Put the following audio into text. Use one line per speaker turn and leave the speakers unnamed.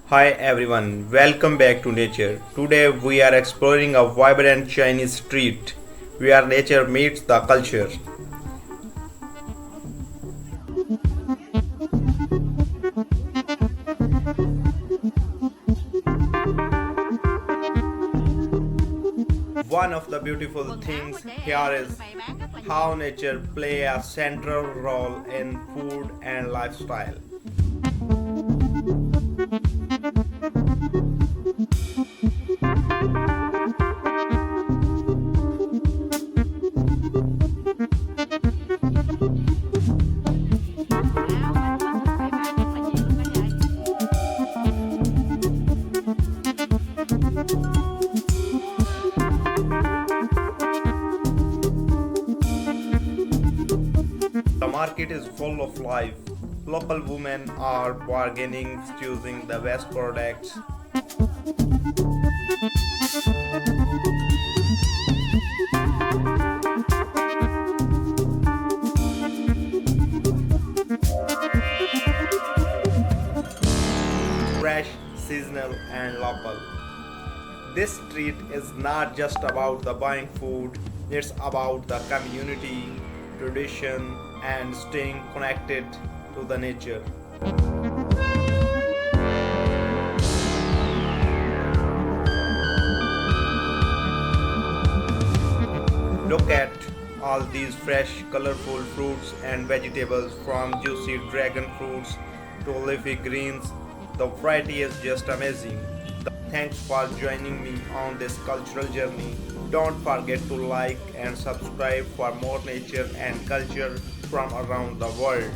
Hi everyone, welcome back to nature. Today we are exploring a vibrant Chinese street where nature meets the culture. One of the beautiful things here is how nature play a central role in food and lifestyle. The market is full of life. Local women are bargaining, choosing the best products. Fresh, seasonal, and local. This street is not just about the buying food, it's about the community, tradition, and staying connected to the nature. Look at all these fresh, colorful fruits and vegetables from juicy dragon fruits to leafy greens. The variety is just amazing. Thanks for joining me on this cultural journey. Don't forget to like and subscribe for more nature and culture from around the world.